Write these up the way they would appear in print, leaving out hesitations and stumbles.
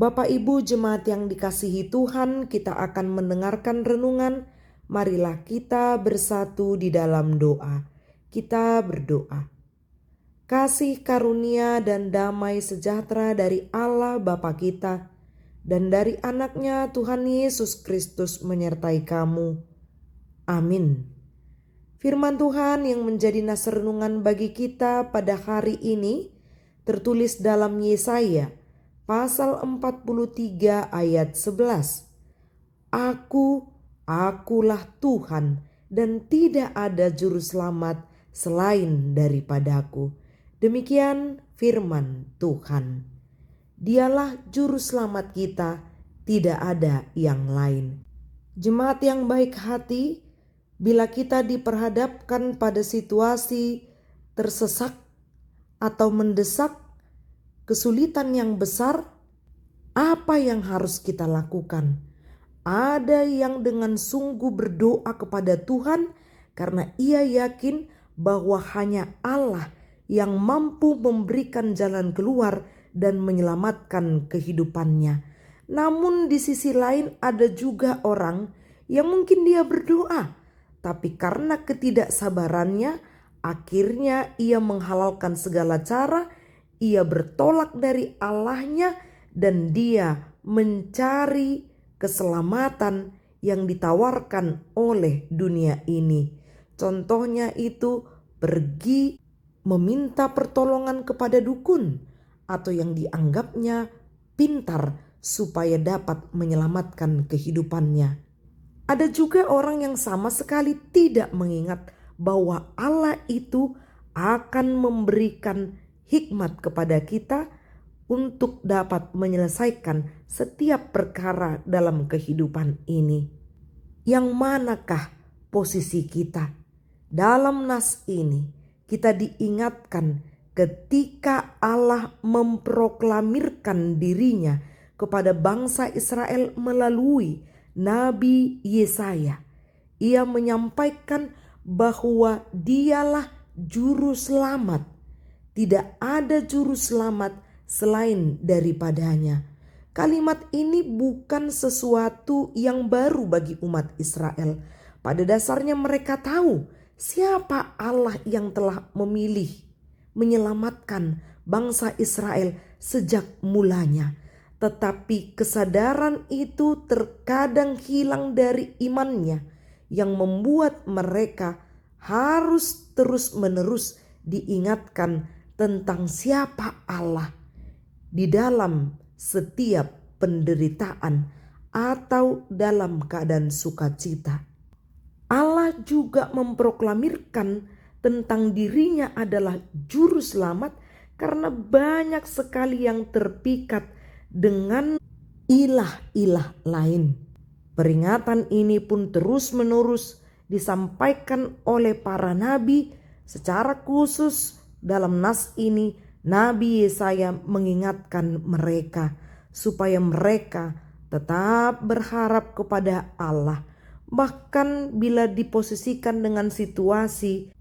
Bapak Ibu jemaat yang dikasihi Tuhan, kita akan mendengarkan renungan. Marilah kita bersatu di dalam doa. Kita berdoa. Kasih karunia dan damai sejahtera dari Allah Bapa kita dan dari anaknya Tuhan Yesus Kristus menyertai kamu. Amin. Firman Tuhan yang menjadi nasa renungan bagi kita pada hari ini tertulis dalam Yesaya pasal 43 ayat 11. Akulah Tuhan dan tidak ada juru selamat selain daripadaku. Demikian firman Tuhan. Dialah juru selamat kita, tidak ada yang lain. Jemaat yang baik hati, bila kita diperhadapkan pada situasi tersesak atau mendesak, kesulitan yang besar, apa yang harus kita lakukan? Ada yang dengan sungguh berdoa kepada Tuhan karena ia yakin bahwa hanya Allah yang mampu memberikan jalan keluar dan menyelamatkan kehidupannya. Namun di sisi lain ada juga orang yang mungkin dia berdoa, tapi karena ketidaksabarannya akhirnya ia menghalalkan segala cara, ia bertolak dari Allahnya dan dia mencari keselamatan yang ditawarkan oleh dunia ini. Contohnya itu pergi meminta pertolongan kepada dukun atau yang dianggapnya pintar supaya dapat menyelamatkan kehidupannya. Ada juga orang yang sama sekali tidak mengingat bahwa Allah itu akan memberikan hikmat kepada kita untuk dapat menyelesaikan setiap perkara dalam kehidupan ini. Yang manakah posisi kita? Dalam nas ini kita diingatkan ketika Allah memproklamirkan dirinya kepada bangsa Israel melalui Nabi Yesaya. Ia menyampaikan bahwa dialah juru selamat. Tidak ada juru selamat selain daripadanya. Kalimat ini bukan sesuatu yang baru bagi umat Israel. Pada dasarnya mereka tahu siapa Allah yang telah memilih menyelamatkan bangsa Israel sejak mulanya. Tetapi kesadaran itu terkadang hilang dari imannya yang membuat mereka harus terus-menerus diingatkan tentang siapa Allah di dalam setiap penderitaan atau dalam keadaan sukacita. Allah juga memproklamirkan tentang dirinya adalah juru selamat karena banyak sekali yang terpikat dengan ilah-ilah lain. Peringatan ini pun terus-menerus disampaikan oleh para nabi. Secara khusus dalam nas ini Nabi Yesaya mengingatkan mereka supaya mereka tetap berharap kepada Allah. Bahkan bila diposisikan dengan situasi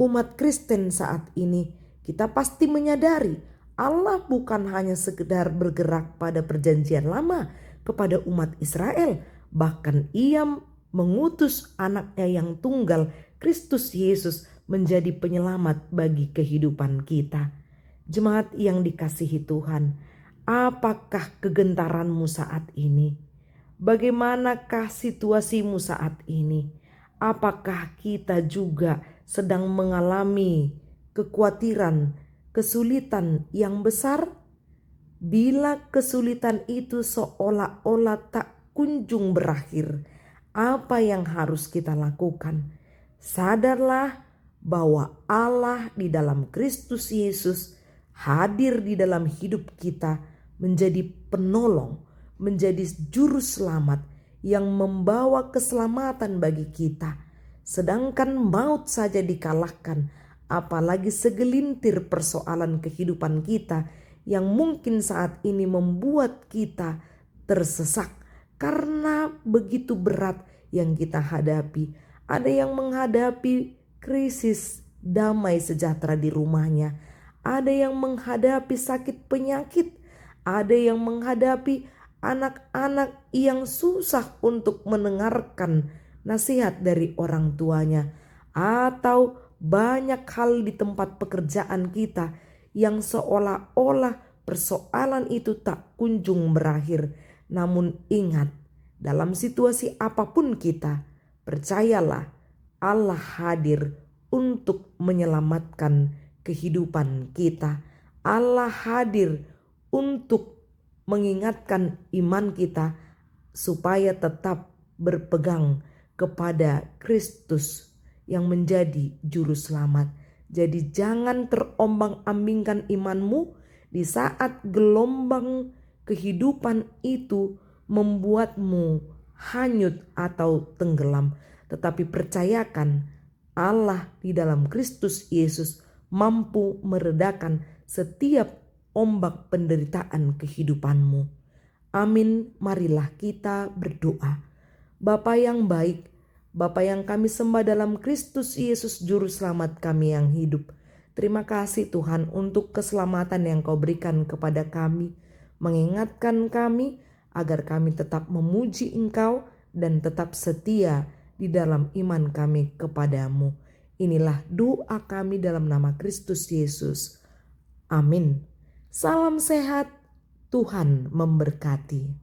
umat Kristen saat ini, kita pasti menyadari Allah bukan hanya sekedar bergerak pada perjanjian lama kepada umat Israel. Bahkan ia mengutus anaknya yang tunggal, Kristus Yesus, menjadi penyelamat bagi kehidupan kita. Jemaat yang dikasihi Tuhan, apakah kegentaranmu saat ini? Bagaimanakah situasimu saat ini? Apakah kita juga sedang mengalami kekhawatiran, kesulitan yang besar? Bila kesulitan itu seolah-olah tak kunjung berakhir, apa yang harus kita lakukan? Sadarlah bahwa Allah di dalam Kristus Yesus hadir di dalam hidup kita menjadi penolong, menjadi juru selamat yang membawa keselamatan bagi kita. Sedangkan maut saja dikalahkan, apalagi segelintir persoalan kehidupan kita yang mungkin saat ini membuat kita tersesak karena begitu berat yang kita hadapi. Ada yang menghadapi krisis damai sejahtera di rumahnya. Ada yang menghadapi sakit penyakit. Ada yang menghadapi anak-anak yang susah untuk mendengarkan nasihat dari orang tuanya, atau banyak hal di tempat pekerjaan kita yang seolah-olah persoalan itu tak kunjung berakhir. Namun ingat, dalam situasi apapun kita, percayalah Allah hadir untuk menyelamatkan kehidupan kita. Allah hadir untuk mengingatkan iman kita supaya tetap berpegang kepada Kristus yang menjadi juru selamat. Jadi jangan terombang-ambingkan imanmu di saat gelombang kehidupan itu membuatmu hanyut atau tenggelam. Tetapi percayakan Allah di dalam Kristus Yesus mampu meredakan setiap ombak penderitaan kehidupanmu. Amin. Marilah kita berdoa. Bapa yang baik, Bapa yang kami sembah dalam Kristus Yesus Juru Selamat kami yang hidup. Terima kasih Tuhan untuk keselamatan yang Kau berikan kepada kami, mengingatkan kami agar kami tetap memuji Engkau dan tetap setia di dalam iman kami kepadamu. Inilah doa kami dalam nama Kristus Yesus. Amin. Salam sehat, Tuhan memberkati.